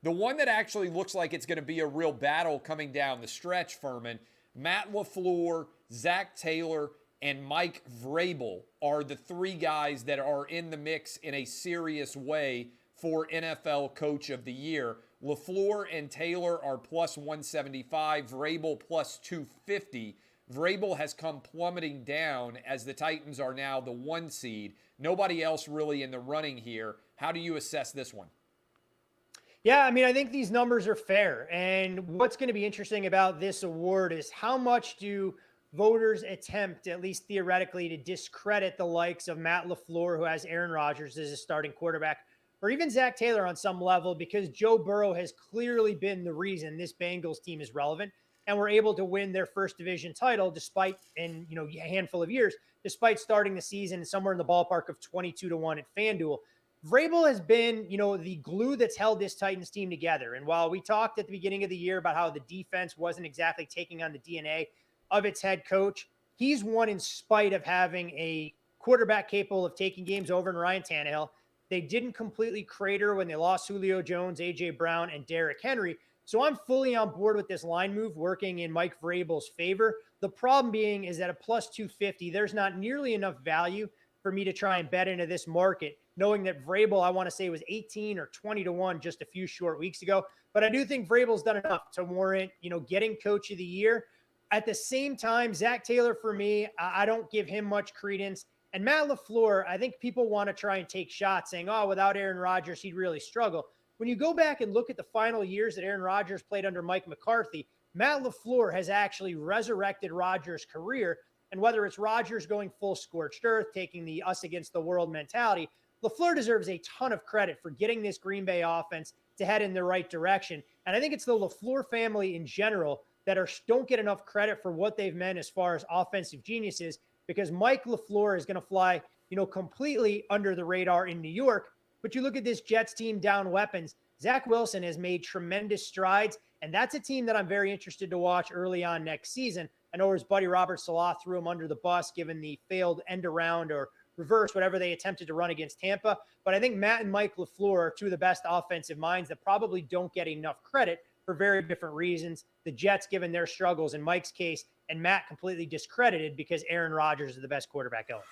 The one that actually looks like it's going to be a real battle coming down the stretch, Furman, Matt LaFleur, Zach Taylor, and Mike Vrabel are the three guys that are in the mix in a serious way for NFL Coach of the Year. LaFleur and Taylor are plus 175, Vrabel plus 250. Vrabel has come plummeting down as the Titans are now the 1 seed. Nobody else really in the running here. How do you assess this one? Yeah, I mean, I think these numbers are fair. And what's going to be interesting about this award is how much do voters attempt, at least theoretically, to discredit the likes of Matt LaFleur, who has Aaron Rodgers as a starting quarterback, or even Zach Taylor on some level, because Joe Burrow has clearly been the reason this Bengals team is relevant and were able to win their first division title despite, in a handful of years, despite starting the season somewhere in the ballpark of 22-1 at FanDuel. Vrabel has been, the glue that's held this Titans team together. And while we talked at the beginning of the year about how the defense wasn't exactly taking on the DNA of its head coach, he's won in spite of having a quarterback capable of taking games over in Ryan Tannehill. They didn't completely crater when they lost Julio Jones, A.J. Brown, and Derrick Henry. So I'm fully on board with this line move working in Mike Vrabel's favor. The problem being is that at plus 250, there's not nearly enough value for me to try and bet into this market, knowing that Vrabel, I want to say, was 18 or 20-1 just a few short weeks ago. But I do think Vrabel's done enough to warrant, getting Coach of the Year. At the same time, Zach Taylor, for me, I don't give him much credence. And Matt LaFleur, I think people want to try and take shots saying, without Aaron Rodgers, he'd really struggle. When you go back and look at the final years that Aaron Rodgers played under Mike McCarthy, Matt LaFleur has actually resurrected Rodgers' career. And whether it's Rodgers going full scorched earth, taking the us against the world mentality, LaFleur deserves a ton of credit for getting this Green Bay offense to head in the right direction. And I think it's the LaFleur family in general that don't get enough credit for what they've meant as far as offensive geniuses, because Mike LaFleur is going to fly, completely under the radar in New York. But you look at this Jets team down weapons, Zach Wilson has made tremendous strides, and that's a team that I'm very interested to watch early on next season. I know his buddy Robert Salah threw him under the bus given the failed end around or reverse, whatever they attempted to run against Tampa. But I think Matt and Mike LaFleur are two of the best offensive minds that probably don't get enough credit for very different reasons. The Jets, given their struggles in Mike's case, and Matt completely discredited because Aaron Rodgers is the best quarterback going.